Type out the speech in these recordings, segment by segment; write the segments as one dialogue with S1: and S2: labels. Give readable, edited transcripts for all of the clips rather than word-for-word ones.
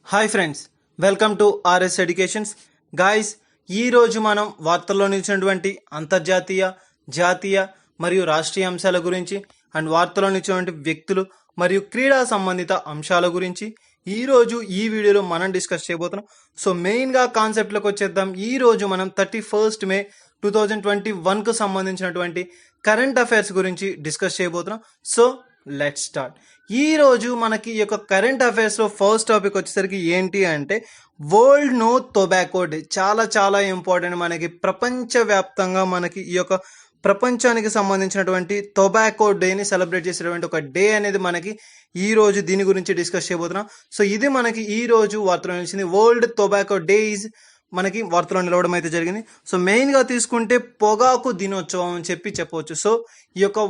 S1: Hi friends, welcome to RS educations. Guys, ఈరోజు మనం వార్తల్లో నిలిచినటువంటి అంతర్జాతీయ, జాతీయ మరియు రాష్ట్రీయ అంశాల గురించి అండ్ వార్తల్లో నిలిచినటువంటి వ్యక్తులు మరియు క్రీడా సంబంధిత అంశాల గురించి ఈరోజు ఈ వీడియోలో మనం డిస్కస్ చేయబోతున్నాం. సో మెయిన్గా కాన్సెప్ట్లోకి వచ్చేద్దాం. ఈరోజు మనం 31 మే 2021కు సంబంధించినటువంటి కరెంట్ అఫైర్స్ గురించి డిస్కస్ చేయబోతున్నాం. So let's start. ఈ రోజు మనకి ఈ యొక్క కరెంట్ అఫైర్స్లో ఫస్ట్ టాపిక్ వచ్చేసరికి ఏంటి అంటే వరల్డ్ నో టొబాకో డే. చాలా చాలా ఇంపార్టెంట్. మనకి ప్రపంచవ్యాప్తంగా మనకి ఈ యొక్క ప్రపంచానికి సంబంధించినటువంటి టొబాకో డేని సెలబ్రేట్ చేసేటువంటి ఒక డే అనేది మనకి ఈ రోజు దీని గురించి డిస్కస్ చేయబోతున్నాం. సో ఇది మనకి ఈ రోజు వార్తలో నిలిచింది. వరల్డ్ టొబాకో డే ఈజ్ మనకి వార్తలో నిలవడం అయితే జరిగింది. సో మెయిన్గా తీసుకుంటే పొగాకు దినోత్సవం అని చెప్పవచ్చు. సో ఈ యొక్క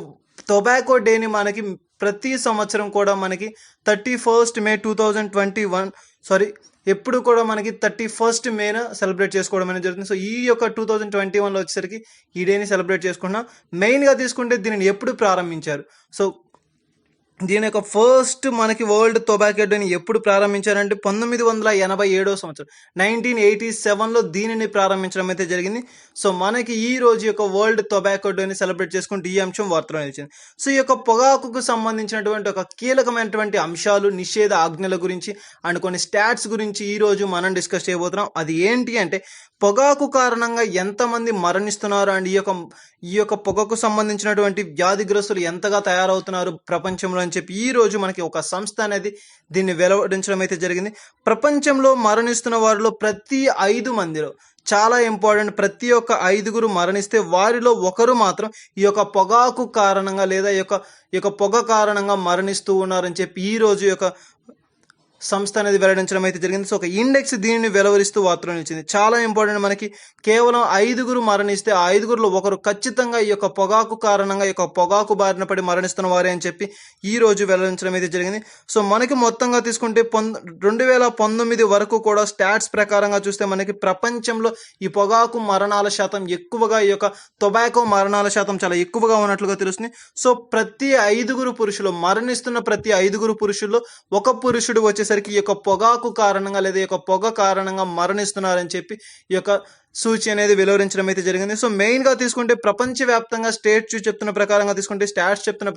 S1: టొబాకో డేని మనకి ప్రతి సంవత్సరం కూడా మనకి 31 మే 2021 ఎప్పుడు కూడా మనకి 31 మేన సెలబ్రేట్ చేసుకోవడం అనేది జరుగుతుంది. సో ఈ యొక్క 2021లో వచ్చేసరికి ఈ డేని సెలబ్రేట్ చేసుకుంటున్నాం. మెయిన్గా తీసుకుంటే దీనిని ఎప్పుడు ప్రారంభించారు? సో దీని యొక్క ఫస్ట్ మనకి వరల్డ్ టొబాకో డేని ఎప్పుడు ప్రారంభించారంటే 1987 సంవత్సరం 1987లో దీనిని ప్రారంభించడం అయితే జరిగింది. సో మనకి ఈ రోజు యొక్క వరల్డ్ టొబాకో డేని సెలబ్రేట్ చేసుకుంటూ ఈ అంశం వార్తలో నిలిచింది. సో ఈ యొక్క పొగాకుకు సంబంధించినటువంటి ఒక కీలకమైనటువంటి అంశాలు, నిషేధ ఆజ్ఞల గురించి అండ్ కొన్ని స్టాట్స్ గురించి ఈ రోజు మనం డిస్కస్ చేయబోతున్నాం. అది ఏంటి అంటే పొగాకు కారణంగా ఎంతమంది మరణిస్తున్నారు అండ్ ఈ యొక్క పొగకు సంబంధించినటువంటి వ్యాధిగ్రస్తులు ఎంతగా తయారవుతున్నారు ప్రపంచంలో అని చెప్పి ఈ రోజు మనకి ఒక సంస్థ అనేది దీన్ని వెలువడించడం అయితే జరిగింది. ప్రపంచంలో మరణిస్తున్న వారిలో ప్రతి 5 మందిలో చాలా ఇంపార్టెంట్, ప్రతి ఒక్క 5గురు మరణిస్తే వారిలో ఒకరు మాత్రం ఈ యొక్క పొగాకు కారణంగా లేదా ఈ యొక్క పొగ కారణంగా మరణిస్తూ ఉన్నారని చెప్పి ఈ రోజు యొక్క సంస్థ అనేది వెల్లడించడం అయితే జరిగింది. సో ఒక ఇండెక్స్ దీనిని వెలువరిస్తూ వార్తలో నిలిచింది. చాలా ఇంపార్టెంట్. మనకి కేవలం 5గురు మరణిస్తే ఆ 5గురులో ఒకరు ఖచ్చితంగా ఈ యొక్క పొగాకు కారణంగా ఈ యొక్క పొగాకు బారిన పడి మరణిస్తున్న వారే అని చెప్పి ఈ రోజు వెల్లడించడం అయితే జరిగింది. సో మనకి మొత్తంగా తీసుకుంటే 2019 వరకు కూడా స్టాట్స్ ప్రకారంగా చూస్తే మనకి ప్రపంచంలో ఈ పొగాకు మరణాల శాతం ఎక్కువగా, ఈ యొక్క టొబాకో మరణాల శాతం చాలా ఎక్కువగా ఉన్నట్లుగా తెలుస్తుంది. సో ప్రతి 5గురు పురుషులు మరణిస్తున్న ప్రతి 5గురు పురుషుల్లో ఒక పురుషుడు వచ్చేసరికి ఈ యొక్క పొగాకు కారణంగా లేదా ఈ యొక్క పొగ కారణంగా మరణిస్తున్నారని చెప్పి ఈ యొక్క సూచి అనేది వెలువరించడం అయితే జరిగింది. సో మెయిన్గా తీసుకుంటే ప్రపంచవ్యాప్తంగా స్టాట్స్ చెప్తున్న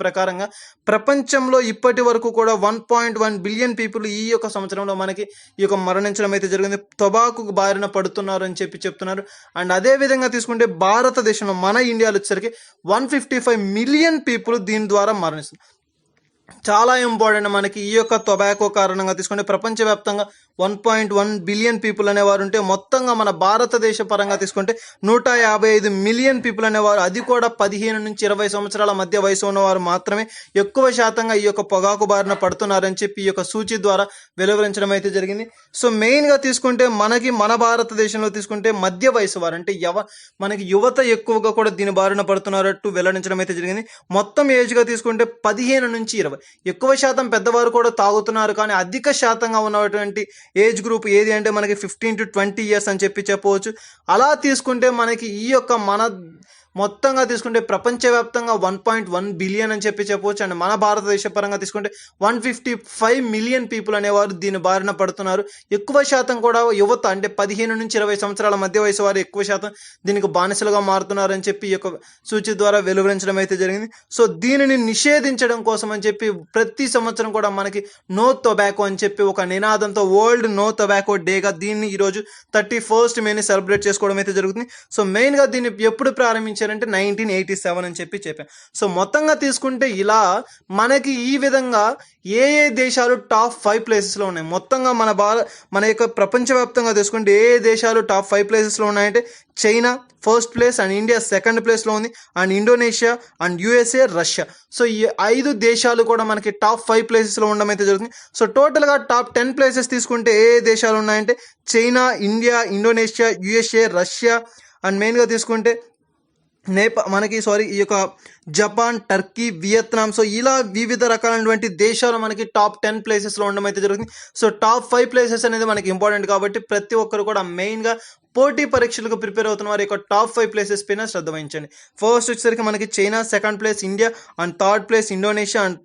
S1: ప్రకారంగా ప్రపంచంలో ఇప్పటి వరకు కూడా 1.1 బిలియన్ పీపుల్ ఈ యొక్క సంవత్సరంలో మనకి ఈ యొక్క మరణించడం అయితే జరిగింది, టొబాకు బారిన పడుతున్నారు అని చెప్పి చెప్తున్నారు. అండ్ అదే విధంగా తీసుకుంటే భారతదేశంలో మన ఇండియాలో వచ్చేసరికి 155 మిలియన్ పీపుల్ దీని ద్వారా మరణిస్తున్నారు. చాలా ఇంపార్టెంట్. మనకి ఈ యొక్క టొబాకో కారణంగా తీసుకుంటే ప్రపంచవ్యాప్తంగా 1.1 బిలియన్ పీపుల్ అనేవారు ఉంటే మొత్తంగా మన భారతదేశ పరంగా తీసుకుంటే 155 మిలియన్ పీపుల్ అనేవారు, అది కూడా 15 నుంచి 20 సంవత్సరాల మధ్య వయసు ఉన్నవారు మాత్రమే ఎక్కువ శాతంగా ఈ యొక్క పొగాకు బారిన పడుతున్నారని చెప్పి ఈ యొక్క సూచి ద్వారా వెలువరించడం అయితే జరిగింది. సో మెయిన్గా తీసుకుంటే మన భారతదేశంలో తీసుకుంటే మధ్య వయసు వారు అంటే మనకి యువత ఎక్కువగా కూడా దీని బారిన పడుతున్నారట్టు వెల్లడించడం అయితే జరిగింది. మొత్తం ఏజ్గా తీసుకుంటే 15 నుంచి 20, ఎక్కువ శాతం పెద్దవారు కూడా తాగుతున్నారు. కానీ అధిక శాతంగా ఉన్నటువంటి ఏజ్ గ్రూప్ ఏది అంటే మనకి 15 to 20 ఇయర్స్ అని చెప్పవచ్చు. అలా తీసుకుంటే మనకి ఈ యొక్క మొత్తంగా తీసుకుంటే ప్రపంచవ్యాప్తంగా 1.1 బిలియన్ అని చెప్పవచ్చు. అండ్ మన భారతదేశ పరంగా తీసుకుంటే 155 మిలియన్ పీపుల్ అనేవారు దీని బారిన పడుతున్నారు. ఎక్కువ శాతం కూడా యువత అంటే 15 నుంచి 20 సంవత్సరాల మధ్య వయసు వారు ఎక్కువ శాతం దీనికి బానిసలుగా మారుతున్నారని చెప్పి ఈ యొక్క సూచి ద్వారా వెలువరించడం అయితే జరిగింది. సో దీనిని నిషేధించడం కోసం అని చెప్పి ప్రతి సంవత్సరం కూడా మనకి నో టొబాకో అని చెప్పి ఒక నినాదంతో వరల్డ్ నో టొబాకో డేగా దీన్ని ఈరోజు 31 మేని సెలబ్రేట్ చేసుకోవడం అయితే జరుగుతుంది. సో మెయిన్గా దీన్ని ఎప్పుడు ప్రారంభించారంటే 1987 అని చెప్పాను. సో మొత్తంగా తీసుకుంటే ఇలా మనకి ఈ విధంగా ఏ దేశాలు టాప్ 5 ప్లేసెస్లో ఉన్నాయి. మొత్తంగా మన యొక్క ప్రపంచవ్యాప్తంగా తీసుకుంటే ఏ దేశాలు టాప్ 5 ప్లేసెస్లో ఉన్నాయంటే China first place and India second ప్లేస్లో ఉంది and Indonesia and USA, Russia. So ఈ 5 దేశాలు కూడా మనకి టాప్ 5 ప్లేసెస్లో ఉండడం అయితే జరుగుతుంది. సో టోటల్గా టాప్ 10 ప్లేసెస్ తీసుకుంటే ఏ దేశాలు ఉన్నాయంటే China, India, Indonesia, USA, Russia and మెయిన్గా తీసుకుంటే ఈ యొక్క జపాన్, టర్కీ, వియత్నాం. సో ఇలా వివిధ రకాలైనటువంటి దేశాలు మనకి టాప్ 10 ప్లేసెస్లో ఉండడం అయితే జరుగుతుంది. సో టాప్ 5 ప్లేసెస్ అనేది మనకి ఇంపార్టెంట్ కాబట్టి ప్రతి ఒక్కరు కూడా మెయిన్గా పోటీ పరీక్షలకు ప్రిపేర్ అవుతున్న వారి యొక్క టాప్ 5 ప్లేసెస్ పైన శ్రద్ధ వహించండి. ఫస్ట్ వచ్చేసరికి మనకి China, second place India and third place Indonesia and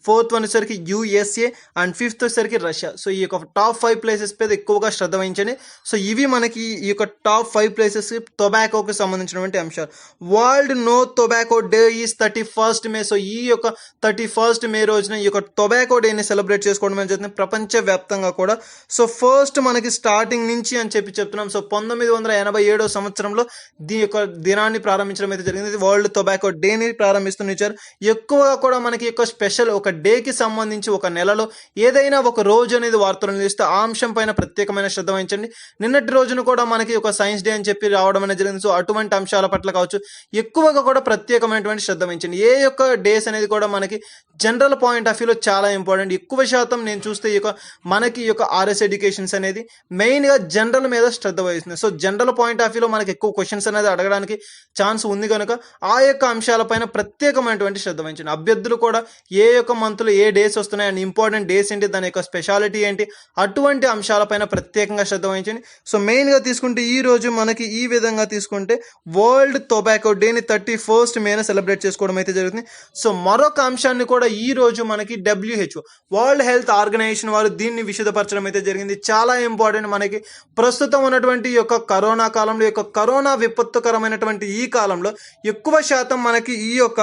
S1: fourth one వచ్చేసరికి యూఎస్ఏ అండ్ ఫిఫ్త్ వచ్చేసరికి రష్యా. సో ఈ యొక్క టాప్ 5 ప్లేసెస్ మీద ఎక్కువగా శ్రద్ధ వహించండి. సో ఇవి మనకి ఈ యొక్క టాప్ 5 ప్లేసెస్ టొబాకోకి సంబంధించినటువంటి అంశాలు. World no tobacco day is 31st మే. సో ఈ యొక్క 31st మే రోజున ఈ యొక్క టొబాకో డేని సెలబ్రేట్ చేసుకోవడం జరుగుతుంది ప్రపంచవ్యాప్తంగా కూడా. సో ఫస్ట్ మనకి స్టార్టింగ్ నుంచి అని చెప్పి చెప్తున్నాం. సో 1987 సంవత్సరంలో దీని యొక్క దినాన్ని ప్రారంభించడం అయితే జరిగింది. వరల్డ్ టొబాకో డేని ప్రారంభిస్తున్నారు. ఎక్కువగా కూడా మనకి యొక్క స్పెషల్ ఒక డేకి సంబంధించి ఒక నెలలో ఏదైనా ఒక రోజు అనేది వార్తలు అందిస్తే ఆ అంశం పైన ప్రత్యేకమైన శ్రద్ధ వహించండి. నిన్నటి రోజున కూడా మనకి ఒక సైన్స్ డే అని చెప్పి రావడం అనేది జరిగింది. సో అటువంటి అంశాల పట్ల కావచ్చు ఎక్కువగా కూడా ప్రత్యేకమైనటువంటి శ్రద్ధ వహించండి. ఏ యొక్క డేస్ అనేది కూడా మనకి జనరల్ పాయింట్ ఆఫ్ వ్యూలో చాలా ఇంపార్టెంట్. ఎక్కువ శాతం నేను చూస్తే ఈ యొక్క మనకి ఈ యొక్క ఆర్ఎస్ ఎడ్యుకేషన్స్ అనేది మెయిన్గా జనరల్ మీద శ్రద్ధ వహిస్తుంది. సో జనరల్ పాయింట్ ఆఫ్ వ్యూలో మనకి ఎక్కువ క్వశ్చన్స్ అనేది అడగడానికి ఛాన్స్ ఉంది కనుక ఆ యొక్క అంశాలపైన ప్రత్యేకమైనటువంటి శ్రద్ధ వహించండి. అభ్యర్థులు కూడా ఏ యొక్క మంత్లో ఏ డేస్ వస్తున్నాయి అండ్ ఇంపార్టెంట్ డేస్ ఏంటి, దాని యొక్క స్పెషాలిటీ ఏంటి, అటువంటి అంశాలపైన ప్రత్యేకంగా శ్రద్ధ వహించండి. సో మెయిన్గా తీసుకుంటే ఈ రోజు మనకి ఈ విధంగా తీసుకుంటే వరల్డ్ టొబాకో డేని 31st మేన సెలబ్రేట్ చేసుకోవడం అయితే జరుగుతుంది. సో మరొక అంశాన్ని కూడా ఈ రోజు మనకి WHO వరల్డ్ హెల్త్ ఆర్గనైజేషన్ వారు దీన్ని విశదపరచడం అయితే జరిగింది. చాలా ఇంపార్టెంట్. మనకి ప్రస్తుతం ఉన్నటువంటి ఈ యొక్క కరోనా కాలంలో, ఈ యొక్క కరోనా విపత్తుకరమైనటువంటి ఈ కాలంలో ఎక్కువ శాతం మనకి ఈ యొక్క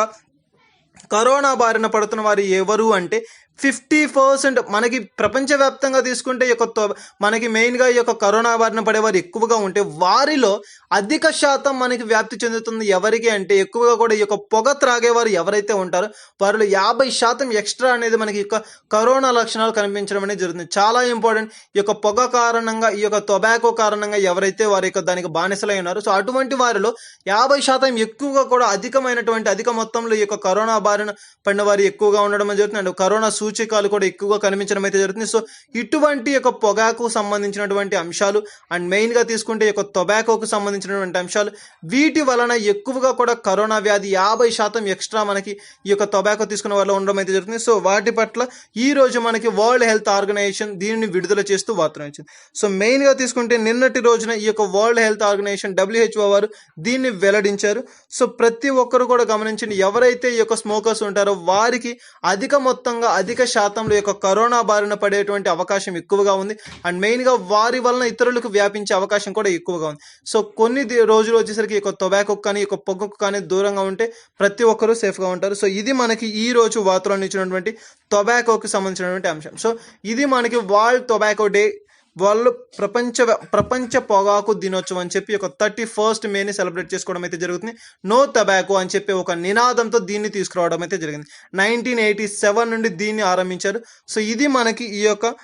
S1: కరోనా బారిన పడుతున్న వారు ఎవరు అంటే 50% మనకి ప్రపంచవ్యాప్తంగా తీసుకుంటే ఈ యొక్క మనకి మెయిన్గా ఈ యొక్క కరోనా బారిన పడేవారు ఎక్కువగా ఉంటే వారిలో అధిక శాతం మనకి వ్యాప్తి చెందుతుంది ఎవరికి అంటే ఎక్కువగా కూడా ఈ యొక్క పొగ త్రాగేవారు ఎవరైతే ఉంటారో వారిలో 50% ఎక్స్ట్రా అనేది మనకి యొక్క కరోనా లక్షణాలు కనిపించడం అనేది జరుగుతుంది. చాలా ఇంపార్టెంట్. ఈ యొక్క పొగ కారణంగా, ఈ యొక్క టొబాకో కారణంగా ఎవరైతే వారి యొక్క దానికి బానిసలై ఉన్నారో సో అటువంటి వారిలో 50% ఎక్కువగా కూడా అధిక మొత్తంలో ఈ యొక్క కరోనా బారిన పడిన వారు ఎక్కువగా ఉండడం జరుగుతుంది. అండ్ కరోనా సూచికలు కూడా ఎక్కువగా కనిపించడం అయితే జరుగుతుంది. సో ఇటువంటి యొక్క పొగాకు సంబంధించినటువంటి అంశాలు అండ్ మెయిన్గా తీసుకుంటే ఈ యొక్క టొబాకోకు సంబంధించినటువంటి అంశాలు వీటి వలన ఎక్కువగా కూడా కరోనా వ్యాధి 50% ఎక్స్ట్రా మనకి ఈ యొక్క టొబాకో తీసుకున్న వాళ్ళు ఉండడం అయితే జరుగుతుంది. సో వాటి పట్ల ఈ రోజు మనకి వరల్డ్ హెల్త్ ఆర్గనైజేషన్ దీనిని విడుదల చేస్తూ వార్తలు ఇచ్చింది. సో మెయిన్గా తీసుకుంటే నిన్నటి రోజున ఈ యొక్క వరల్డ్ హెల్త్ ఆర్గనైజేషన్ WHO వారు దీన్ని వెల్లడించారు. సో ప్రతి ఒక్కరు కూడా గమనించండి, ఎవరైతే ఈ యొక్క స్మోకర్స్ ఉంటారో వారికి అధిక శాతంలో యొక్క కరోనా బారిన పడేటువంటి అవకాశం ఎక్కువగా ఉంది. అండ్ మెయిన్గా వారి వలన ఇతరులకు వ్యాపించే అవకాశం కూడా ఎక్కువగా ఉంది. సో కొన్ని రోజులు వచ్చేసరికి యొక్క టొబాకో కానీ యొక్క పొగకు కానీ దూరంగా ఉంటే ప్రతి ఒక్కరూ సేఫ్గా ఉంటారు. సో ఇది మనకి ఈ రోజు వార్తలో ఇచ్చినటువంటి టొబాకోకి సంబంధించినటువంటి అంశం. సో ఇది మనకి వరల్డ్ టొబాకో డే, వాళ్ళు ప్రపంచ పొగాకు దినోత్సవం అని చెప్పి ఒక 31st మేని సెలబ్రేట్ చేసుకోవడం అయితే జరుగుతుంది. నో టొబాకో అని చెప్పి ఒక నినాదంతో దీన్ని తీసుకురావడం అయితే జరిగింది. 1987 నుండి దీన్ని ఆరంభించారు. సో ఇది మనకి ఈ యొక్క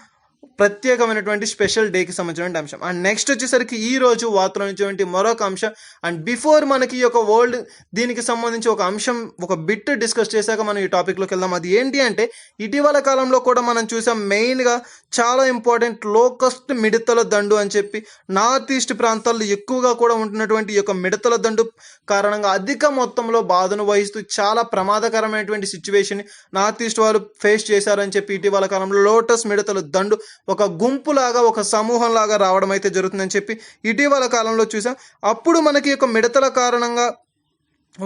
S1: ప్రత్యేకమైనటువంటి స్పెషల్ డేకి సంబంధించినటువంటి అంశం. అండ్ నెక్స్ట్ వచ్చేసరికి ఈ రోజు వార్తలో నుంచి మరొక అంశం. అండ్ బిఫోర్ మనకి ఈ యొక్క వరల్డ్ దీనికి సంబంధించి ఒక అంశం, ఒక బిట్ డిస్కస్ చేశాక మనం ఈ టాపిక్లోకి వెళ్దాం. అది ఏంటి అంటే ఇటీవల కాలంలో కూడా మనం చూసాం, మెయిన్గా చాలా ఇంపార్టెంట్ లోకస్ట్ మిడతల దండు అని చెప్పి నార్త్ ఈస్ట్ ప్రాంతాల్లో ఎక్కువగా కూడా ఉంటున్నటువంటి ఈ యొక్క మిడతల దండు కారణంగా అధిక మొత్తంలో బాధను వహిస్తూ చాలా ప్రమాదకరమైనటువంటి సిచ్యువేషన్ నార్త్ ఈస్ట్ వారు ఫేస్ చేశారని చెప్పి ఇటీవల కాలంలో లోటస్ మిడతల దండు ఒక గుంపులాగా, ఒక సమూహం లాగా రావడం అయితే జరుగుతుందని చెప్పి ఇటీవల కాలంలో చూసాం. అప్పుడు మనకి ఒక మిడతల కారణంగా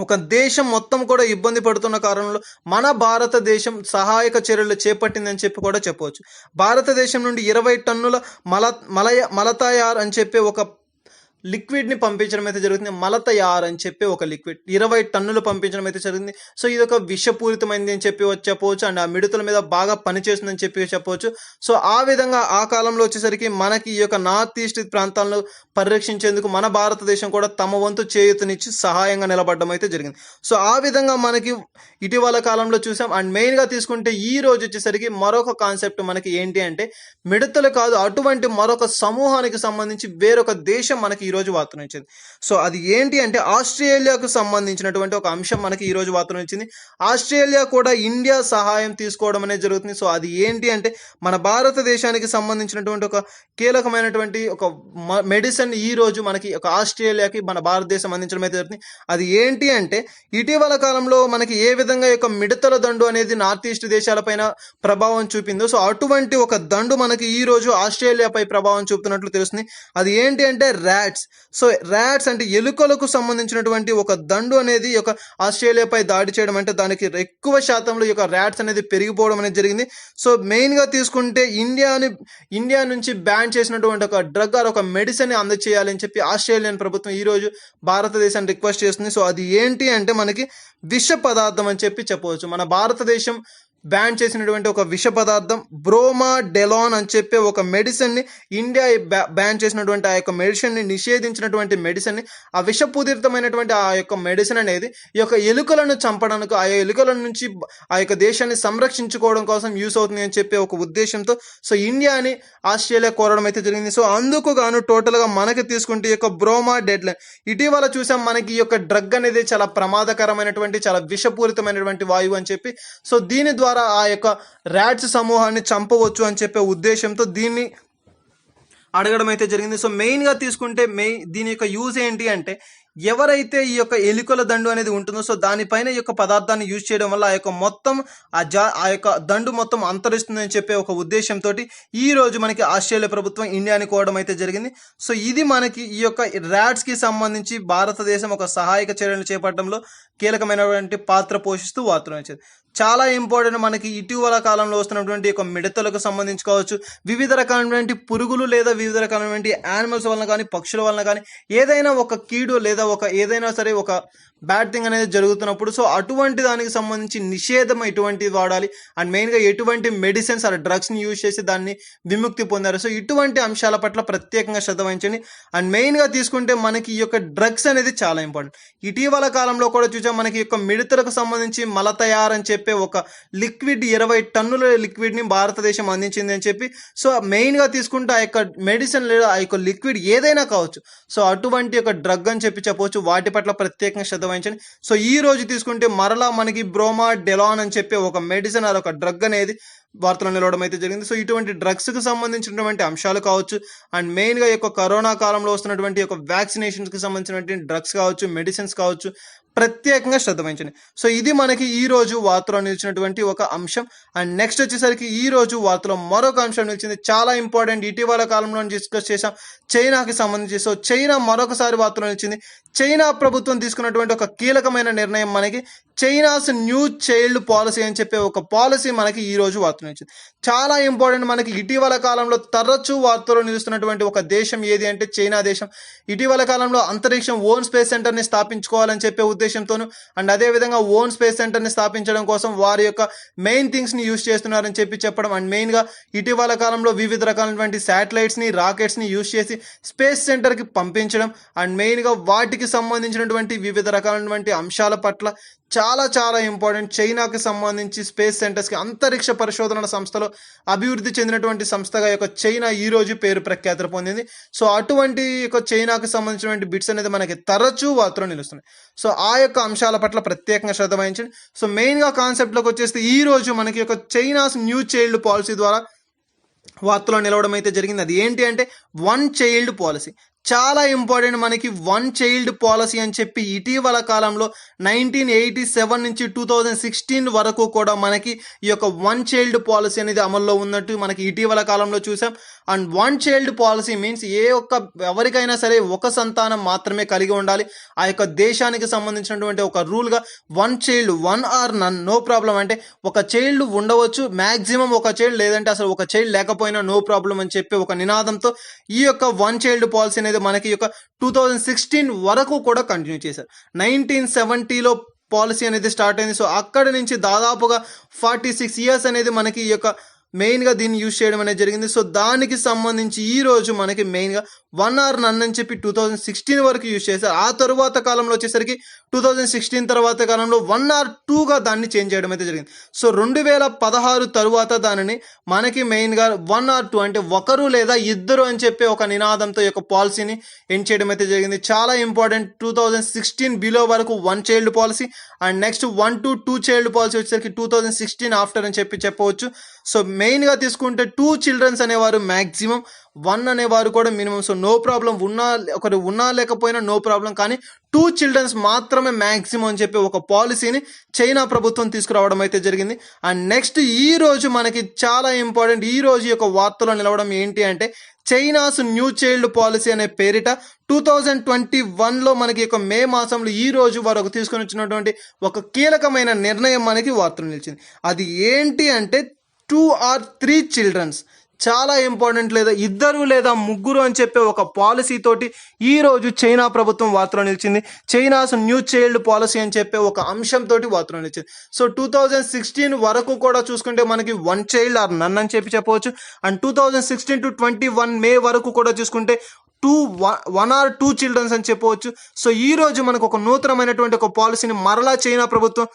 S1: ఒక దేశం మొత్తం కూడా ఇబ్బంది పడుతున్న కారణంలో మన భారతదేశం సహాయక చర్యలు చేపట్టిందని చెప్పి కూడా చెప్పవచ్చు. భారతదేశం నుండి 20 టన్నుల మలతాయార్ అని చెప్పి ఒక లిక్విడ్ని పంపించడం అయితే జరుగుతుంది. మలతయార్ అని చెప్పి ఒక లిక్విడ్ 20 టన్నులు పంపించడం అయితే జరిగింది. సో ఇది ఒక విషపూరితమైంది అని చెప్పి చెప్పవచ్చు. అండ్ ఆ మిడతల మీద బాగా పనిచేస్తుందని చెప్పి చెప్పవచ్చు. సో ఆ విధంగా ఆ కాలంలో వచ్చేసరికి మనకి ఈ యొక్క నార్త్ ఈస్ట్ ప్రాంతాలను పరిరక్షించేందుకు మన భారతదేశం కూడా తమ వంతు చేయూతనిచ్చి సహాయంగా నిలబడడం అయితే జరిగింది. సో ఆ విధంగా మనకి ఇటీవల కాలంలో చూసాం. అండ్ మెయిన్గా తీసుకుంటే ఈ రోజు వచ్చేసరికి మరొక కాన్సెప్ట్ మనకి ఏంటి అంటే మిడతలు కాదు, అటువంటి మరొక సమూహానికి సంబంధించి వేరొక దేశం మనకి ఈ రోజు వార్తను ఇచ్చింది. సో అది ఏంటి అంటే ఆస్ట్రేలియాకు సంబంధించినటువంటి ఒక అంశం మనకి ఈ రోజు వార్తను ఇచ్చింది. ఆస్ట్రేలియా కూడా ఇండియా సహాయం తీసుకోవడం అనేది జరుగుతుంది. సో అది ఏంటి అంటే మన భారతదేశానికి సంబంధించినటువంటి ఒక కీలకమైనటువంటి ఒక మెడిసిన్ ఈ రోజు మనకి ఒక ఆస్ట్రేలియాకి మన భారతదేశం అందించడం అయితే జరుగుతుంది. అది ఏంటి అంటే ఇటీవల కాలంలో మనకి ఏ విధంగా యొక్క మిడతల దండు అనేది నార్త్ ఈస్ట్ దేశాలపైన ప్రభావం చూపిందో సో అటువంటి ఒక దండు మనకి ఈ రోజు ఆస్ట్రేలియాపై ప్రభావం చూపుతున్నట్లు తెలుస్తుంది. అది ఏంటి అంటే ర్యాట్స్. ర్యాట్స్. సో ర్యాట్స్ అంటే ఎలుకలకు సంబంధించినటువంటి ఒక దండు అనేది ఈ యొక్క ఆస్ట్రేలియాపై దాడి చేయడం, అంటే దానికి ఎక్కువ శాతంలో ఈ యొక్క ర్యాట్స్ అనేది పెరిగిపోవడం అనేది జరిగింది. సో మెయిన్గా తీసుకుంటే ఇండియా నుంచి బ్యాన్ చేసినటువంటి ఒక డ్రగ్ ఆర్ ఒక మెడిసిన్ అందచేయాలని చెప్పి ఆస్ట్రేలియన్ ప్రభుత్వం ఈరోజు భారతదేశాన్ని రిక్వెస్ట్ చేస్తుంది. సో అది ఏంటి అంటే మనకి విష పదార్థం అని చెప్పి చెప్పవచ్చు. మన భారతదేశం బ్యాన్ చేసినటువంటి ఒక విష పదార్థం బ్రోమాడెలాన్ అని చెప్పే ఒక మెడిసిన్ని, ఇండియా బ్యాన్ చేసినటువంటి ఆ యొక్క మెడిసిన్ని, నిషేధించినటువంటి మెడిసిన్ని, ఆ విషపూరితమైనటువంటి ఆ యొక్క మెడిసిన్ అనేది ఈ యొక్క ఎలుకలను చంపడానికి, ఆ ఎలుకల నుంచి ఆ యొక్క దేశాన్ని సంరక్షించుకోవడం కోసం యూస్ అవుతుంది అని చెప్పే ఒక ఉద్దేశంతో సో ఇండియాని ఆస్ట్రేలియా కోరడం అయితే జరిగింది. సో అందుకు గాను టోటల్గా మనకి తీసుకుంటే ఈ యొక్క బ్రోమాడెలాన్ ఇటీవల చూసాం, మనకి ఈ యొక్క డ్రగ్ అనేది చాలా ప్రమాదకరమైనటువంటి, చాలా విషపూరితమైనటువంటి వాయువు అని చెప్పి, సో దీని ద్వారా ఆ యొక్క ర్యాట్స్ సమూహాన్ని చంపవచ్చు అని చెప్పే ఉద్దేశంతో దీన్ని అడగడం అయితే జరిగింది. సో మెయిన్గా తీసుకుంటే దీని యొక్క యూజ్ ఏంటి అంటే, ఎవరైతే ఈ యొక్క ఎలుకల దండు అనేది ఉంటుందో సో దానిపైన ఈ యొక్క పదార్థాన్ని యూజ్ చేయడం వల్ల ఆ యొక్క మొత్తం ఆ యొక్క దండు మొత్తం అంతరిస్తుందని చెప్పే ఒక ఉద్దేశంతో ఈ రోజు మనకి ఆస్ట్రేలియా ప్రభుత్వం ఇండియాని కోవడం అయితే జరిగింది. సో ఇది మనకి ఈ యొక్క ర్యాట్స్కి సంబంధించి భారతదేశం ఒక సహాయక చర్యలు చేపట్టడంలో కీలకమైనటువంటి పాత్ర పోషిస్తూ వార్తలు వచ్చేది. చాలా ఇంపార్టెంట్. మనకి ఇటీవల కాలంలో వస్తున్నటువంటి ఒక మిడతలకు సంబంధించి కావచ్చు, వివిధ రకాలైనటువంటి పురుగులు లేదా వివిధ రకాలైనటువంటి యానిమల్స్ వలన కానీ, పక్షుల వలన కానీ ఏదైనా ఒక కీడు లేదా ఏదైనా సరే ఒక బ్యాడ్ థింగ్ అనేది జరుగుతున్నప్పుడు సో అటువంటి దానికి సంబంధించి నిషేధం ఎటువంటిది వాడాలి, అండ్ మెయిన్గా ఎటువంటి మెడిసిన్స్ ఆర్ డ్రగ్స్ని యూజ్ చేసి దాన్ని విముక్తి పొందారు. సో ఇటువంటి అంశాల పట్ల ప్రత్యేకంగా శ్రద్ధ వహించండి. అండ్ మెయిన్గా తీసుకుంటే మనకి ఈ యొక్క డ్రగ్స్ అనేది చాలా ఇంపార్టెంట్. ఇటీవల కాలంలో కూడా చూసాం, మనకి ఈ యొక్క మిడతలకు సంబంధించి మల తయారని చెప్పే ఒక లిక్విడ్ 20 టన్నుల లిక్విడ్ని భారతదేశం అందించింది అని చెప్పి, సో మెయిన్గా తీసుకుంటే ఆ యొక్క మెడిసిన్ లేదా ఆ యొక్క లిక్విడ్ ఏదైనా కావచ్చు, సో అటువంటి ఒక డ్రగ్ అని చెప్పవచ్చు. వాటి పట్ల ప్రత్యేకంగా శ్రద్ధ వహించండి. సో ఈ రోజు తీసుకుంటే మరలా మనకి బ్రోమాడెలాన్ అని చెప్పే ఒక మెడిసిన్ అది ఒక డ్రగ్ అనేది వార్తలు నిలవడం అయితే జరిగింది. సో ఇటువంటి డ్రగ్స్కి సంబంధించినటువంటి అంశాలు కావచ్చు, అండ్ మెయిన్గా ఈ యొక్క కరోనా కాలంలో వస్తున్నటువంటి యొక్క వ్యాక్సినేషన్స్కి సంబంధించినటువంటి డ్రగ్స్ కావచ్చు, మెడిసిన్స్ కావచ్చు, ప్రత్యేకంగా శ్రద్ధ వహించండి. సో ఇది మనకి ఈ రోజు వార్తలో నిలిచినటువంటి ఒక అంశం. అండ్ నెక్స్ట్ వచ్చేసరికి ఈ రోజు వార్తలో మరొక అంశం నిలిచింది, చాలా ఇంపార్టెంట్. ఇటీవల కాలంలో డిస్కస్ చేసాం చైనాకి సంబంధించి. సో చైనా మరొకసారి వార్తలో నిలిచింది. చైనా ప్రభుత్వం తీసుకున్నటువంటి ఒక కీలకమైన నిర్ణయం మనకి చైనాస్ న్యూ చైల్డ్ పాలసీ అని చెప్పే ఒక పాలసీ మనకి ఈ రోజు వార్తలు నిలిచింది. చాలా ఇంపార్టెంట్. మనకి ఇటీవల కాలంలో తరచూ వార్తలో నిలుస్తున్నటువంటి ఒక దేశం ఏది అంటే చైనా దేశం. ఇటీవల కాలంలో అంతరిక్షం ఓన్ స్పేస్ సెంటర్ని స్థాపించుకోవాలని చెప్పే ఉద్దేశంతోను, అండ్ అదేవిధంగా ఓన్ స్పేస్ సెంటర్ని స్థాపించడం కోసం వారి యొక్క మెయిన్ థింగ్స్ని యూజ్ చేస్తున్నారని చెప్పడం, అండ్ మెయిన్గా ఇటీవల కాలంలో వివిధ రకాలైనటువంటి శాటిలైట్స్ని, రాకెట్స్ని యూజ్ చేసి స్పేస్ సెంటర్కి పంపించడం, అండ్ మెయిన్గా వాటికి సంబంధించినటువంటి వివిధ రకాలైనటువంటి అంశాల పట్ల చాలా చాలా ఇంపార్టెంట్. చైనాకి సంబంధించి స్పేస్ సెంటర్స్కి, అంతరిక్ష పరిశోధనల సంస్థలో అభివృద్ధి చెందినటువంటి సంస్థగా యొక్క చైనా ఈ రోజు పేరు ప్రఖ్యాతి పొందింది. సో అటువంటి యొక్క చైనాకి సంబంధించినటువంటి బిట్స్ అనేది మనకి తరచూ వార్తలో నిలుస్తున్నాయి. సో ఆ యొక్క అంశాల పట్ల ప్రత్యేకంగా శ్రద్ధ వహించండి. సో మెయిన్గా కాన్సెప్ట్లోకి వచ్చేస్తే ఈ రోజు మనకి యొక్క చైనాస్ న్యూ చైల్డ్ పాలసీ ద్వారా వార్తలో నిలవడం అయితే జరిగింది. అది ఏంటి అంటే వన్ చైల్డ్ పాలసీ. చాలా ఇంపార్టెంట్. మనకి వన్ చైల్డ్ పాలసీ అని చెప్పి ఇటీవల కాలంలో 1987 నుంచి 2016 వరకు కూడా మనకి ఈ యొక్క వన్ చైల్డ్ పాలసీ అనేది అమల్లో ఉన్నట్టు మనకి ఇటీవల కాలంలో చూసాం. And one child policy means ఎవరికైనా సరే ఒక సంతానం మాత్రమే కలిగి ఉండాలి. ఆ యొక్క దేశానికి సంబంధించినటువంటి ఒక రూల్గా one child, one or none, no problem. అంటే ఒక చైల్డ్ ఉండవచ్చు, మ్యాక్సిమం ఒక చైల్డ్, లేదంటే అసలు ఒక చైల్డ్ లేకపోయినా నో ప్రాబ్లం అని చెప్పి ఒక నినాదంతో ఈ యొక్క వన్ చైల్డ్ పాలసీ అనేది మనకి యొక్క 2016 వరకు కూడా కంటిన్యూ చేశారు. 1970లో పాలసీ అనేది స్టార్ట్ అయింది. సో అక్కడి నుంచి దాదాపుగా 46 ఇయర్స్ అనేది మనకి ఈ యొక్క మెయిన్గా దీన్ని యూజ్ చేయడం అనేది జరిగింది. సో దానికి సంబంధించి ఈ రోజు మనకి మెయిన్గా వన్ ఆర్ నన్ అని చెప్పి 2016 వరకు యూజ్ చేశారు. ఆ తరువాత కాలంలో వచ్చేసరికి 2016 తర్వాత కాలంలో 1 or 2గా దాన్ని చేంజ్ చేయడం అయితే జరిగింది. సో 2016 తరువాత దానిని మనకి మెయిన్గా 1 or 2 అంటే ఒకరు లేదా ఇద్దరు అని చెప్పి ఒక నినాదంతో ఈ యొక్క పాలసీని ఎండ్ చేయడం అయితే జరిగింది. చాలా ఇంపార్టెంట్. 2016 బిలో వరకు one child policy, and next 1 to 2 child policy వచ్చేసరికి 2016 ఆఫ్టర్ అని చెప్పవచ్చు. సో మెయిన్గా తీసుకుంటే 2 చిల్డ్రన్స్ అనేవారు మ్యాక్సిమం, 1 అనేవారు కూడా మినిమం. సో నో ప్రాబ్లం, ఒకరు ఉన్నా లేకపోయినా నో ప్రాబ్లం, కానీ 2 చిల్డ్రన్స్ మాత్రమే మ్యాక్సిమం అని చెప్పి ఒక పాలసీని చైనా ప్రభుత్వం తీసుకురావడం అయితే జరిగింది. అండ్ నెక్స్ట్ ఈ రోజు మనకి చాలా ఇంపార్టెంట్, ఈ రోజు యొక్క వార్తలో నిలవడం ఏంటి అంటే చైనాస్ న్యూ చైల్డ్ పాలసీ అనే పేరిట 2021లో మనకి యొక్క మే మాసంలో ఈ రోజు వారు తీసుకొని వచ్చినటువంటి ఒక కీలకమైన నిర్ణయం మనకి వార్తలు నిలిచింది. అది ఏంటి అంటే 2 or 3 చిల్డ్రన్స్, చాలా ఇంపార్టెంట్, లేదా 2 లేదా 3 అని చెప్పే ఒక పాలసీ తోటి ఈ రోజు చైనా ప్రభుత్వం వార్తలో నిలిచింది. చైనాస్ న్యూ చైల్డ్ పాలసీ అని చెప్పే ఒక అంశంతో వార్తలో నిలిచింది. సో 2016 వరకు కూడా చూసుకుంటే మనకి 1 చైల్డ్ ఆర్ నన్ అని చెప్పవచ్చు. అండ్ 2016 to 21 మే వరకు కూడా చూసుకుంటే 1 or 2 చిల్డ్రన్స్ అని చెప్పవచ్చు. సో ఈ రోజు మనకు ఒక నూతనమైనటువంటి ఒక పాలసీని మరలా చైనా ప్రభుత్వం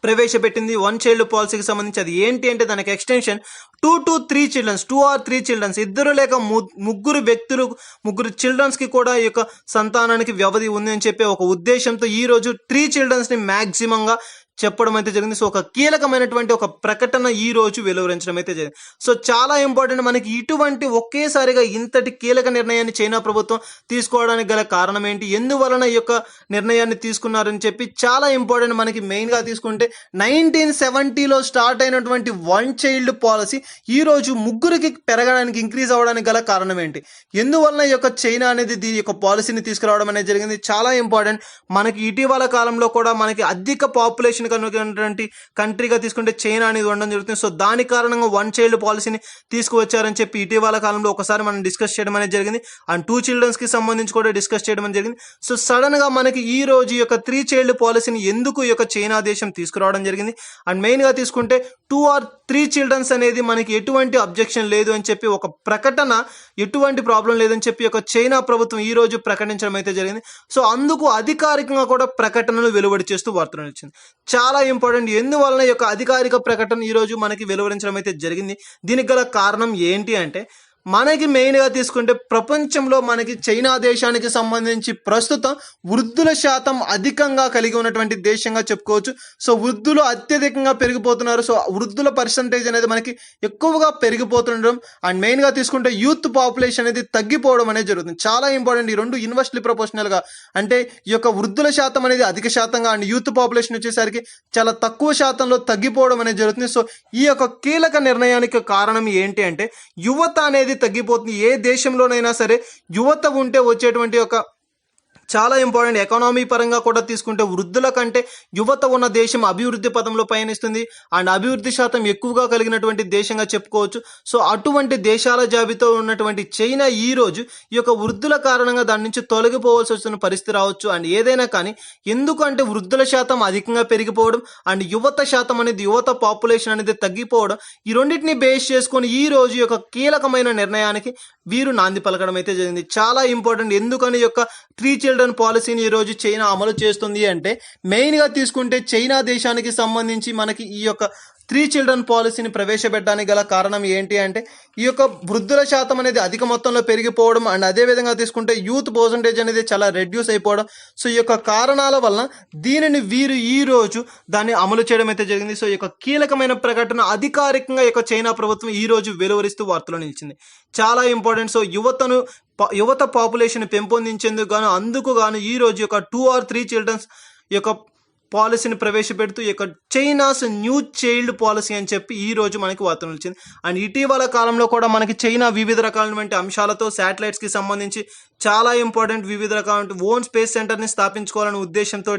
S1: ప్రవేశపెట్టింది 1 చైల్డ్ పాలసీకి సంబంధించి. అది ఏంటి అంటే దానికి extension 2 to 3 childrens, 2 or 3 childrens, 2 లేక 3 వ్యక్తులు, 3 చిల్డ్రన్స్ కి కూడా ఈ యొక్క సంతానానికి వ్యవధి ఉంది అని చెప్పే ఒక ఉద్దేశంతో ఈ రోజు 3 చిల్డ్రన్స్ ని మ్యాక్సిమం గా చెప్పడం అయితే జరిగింది. సో ఒక కీలకమైనటువంటి ఒక ప్రకటన ఈ రోజు వెలువరించడం అయితే జరిగింది. సో చాలా ఇంపార్టెంట్, మనకి ఇటువంటి ఒకేసారిగా ఇంతటి కీలక నిర్ణయాన్ని చైనా ప్రభుత్వం తీసుకోవడానికి గల కారణం ఏంటి, ఎందువలన ఈ యొక్క నిర్ణయాన్ని తీసుకున్నారని చెప్పి చాలా ఇంపార్టెంట్. మనకి మెయిన్ గా తీసుకుంటే 1970లో స్టార్ట్ అయినటువంటి 1 చైల్డ్ పాలసీ ఈ రోజు 3కి పెరగడానికి, ఇంక్రీజ్ అవ్వడానికి గల కారణం ఏంటి, ఎందువలన ఈ యొక్క చైనా అనేది దీని యొక్క పాలసీని తీసుకురావడం అనేది జరిగింది, చాలా ఇంపార్టెంట్. మనకి ఇటీవల కాలంలో కూడా మనకి అధిక పాపులేషన్ కనుగొన్నటువంటి కంట్రీగా తీసుకుంటే చైనా అనేది ఉండడం జరుగుతుంది. సో దాని కారణంగా 1 చైల్డ్ పాలసీని తీసుకువచ్చారని చెప్పి ఇటీవల కాలంలో ఒకసారి మనం డిస్కస్ చేయడం అనేది జరిగింది. అండ్ 2 చిల్డ్రన్స్ కి సంబంధించి కూడా డిస్కస్ చేయడం అనేది జరిగింది. సో సడన్ గా మనకి ఈ రోజు యొక్క 3 చైల్డ్ పాలసీని ఎందుకు ఈ యొక్క చైనా దేశం తీసుకురావడం జరిగింది. అండ్ మెయిన్ గా తీసుకుంటే 2 or 3 చిల్డ్రన్స్ అనేది మనకి ఎటువంటి అబ్జెక్షన్ లేదు అని చెప్పి ఒక ప్రకటన, ఎటువంటి ప్రాబ్లం లేదని చెప్పి ఒక చైనా ప్రభుత్వం ఈ రోజు ప్రకటించడం అయితే జరిగింది. సో అందుకు అధికారికంగా కూడా ప్రకటనలు వెలువడి చేస్తూ వార్తలు వచ్చింది. చాలా ఇంపార్టెంట్, ఎందువలన ఈ యొక్క అధికారిక ప్రకటన ఈ రోజు మనకి వెలువరించడం అయితే జరిగింది, దీనికి గల కారణం ఏంటి అంటే మనకి మెయిన్గా తీసుకుంటే ప్రపంచంలో మనకి చైనా దేశానికి సంబంధించి ప్రస్తుతం వృద్ధుల శాతం అధికంగా కలిగి ఉన్నటువంటి దేశంగా చెప్పుకోవచ్చు. సో వృద్ధులు అత్యధికంగా పెరిగిపోతున్నారు. సో వృద్ధుల పర్సంటేజ్ అనేది మనకి ఎక్కువగా పెరిగిపోతుండడం, అండ్ మెయిన్గా తీసుకుంటే యూత్ పాపులేషన్ అనేది తగ్గిపోవడం అనేది జరుగుతుంది. చాలా ఇంపార్టెంట్, ఈ రెండు ఇన్వర్స్లీ ప్రపోర్షనల్గా, అంటే ఈ యొక్క వృద్ధుల శాతం అనేది అధిక శాతంగా అండ్ యూత్ పాపులేషన్ వచ్చేసరికి చాలా తక్కువ శాతంలో తగ్గిపోవడం అనేది జరుగుతుంది. సో ఈ యొక్క కీలక నిర్ణయానికి కారణం ఏంటి అంటే యువత అనేది తగ్గిపోతుంది. ఏ దేశంలోనైనా సరే యువత ఉంటే వచ్చేటువంటి ఒక చాలా ఇంపార్టెంట్, ఎకానమీ పరంగా కూడా తీసుకుంటే వృద్ధుల కంటే యువత ఉన్న దేశం అభివృద్ధి పదంలో పయనిస్తుంది అండ్ అభివృద్ధి శాతం ఎక్కువగా కలిగినటువంటి దేశంగా చెప్పుకోవచ్చు. సో అటువంటి దేశాల జాబితా ఉన్నటువంటి చైనా ఈ రోజు ఈ యొక్క వృద్ధుల కారణంగా దాని నుంచి తొలగిపోవాల్సి వస్తున్న పరిస్థితి రావచ్చు. అండ్ ఏదైనా కానీ ఎందుకంటే వృద్ధుల శాతం అధికంగా పెరిగిపోవడం అండ్ యువత శాతం అనేది, యువత పాపులేషన్ అనేది తగ్గిపోవడం, ఈ రెండింటిని బేస్ చేసుకొని ఈ రోజు యొక్క కీలకమైన నిర్ణయానికి వీరు నాంది పలకడం అయితే జరిగింది. చాలా ఇంపార్టెంట్, ఎందుకని ఈ యొక్క 3 చిల్డ్రన్ పాలసీని ఈ రోజు చైనా అమలు చేస్తుంది అంటే మెయిన్ గా తీసుకుంటే చైనా దేశానికి సంబంధించి మనకి ఈ యొక్క 3 చిల్డ్రన్ పాలసీని ప్రవేశపెట్టడానికి గల కారణం ఏంటి అంటే ఈ యొక్క వృద్ధుల శాతం అనేది అధిక మొత్తంలో పెరిగిపోవడం అండ్ అదే విధంగా తీసుకుంటే యూత్ పర్సంటేజ్ అనేది చాలా రెడ్యూస్ అయిపోవడం. సో ఈ యొక్క కారణాల వలన దీనిని వీరు ఈ రోజు దాన్ని అమలు చేయడం అయితే జరిగింది. సో ఈ యొక్క కీలకమైన ప్రకటన అధికారికంగా ఈ యొక్క చైనా ప్రభుత్వం ఈ రోజు వెలువరిస్తూ వార్తలో నిలిచింది. చాలా ఇంపార్టెంట్. సో యువత పాపులేషన్ పెంపొందించేందుకు గాను అందుకు గాను ఈ రోజు యొక్క 2 or 3 చిల్డ్రన్స్ యొక్క పాలసీని ప్రవేశపెడుతూ ఈ యొక్క చైనాస్ న్యూ చైల్డ్ పాలసీ అని చెప్పి ఈ రోజు మనకి వార్త నిలిచింది. అండ్ ఇటీవల కాలంలో కూడా మనకి చైనా వివిధ రకాలైన అంశాలతో శాటిలైట్స్కి సంబంధించి చాలా ఇంపార్టెంట్ వివిధ రకాల ఓన్ స్పేస్ సెంటర్ని స్థాపించుకోవాలనే ఉద్దేశంతో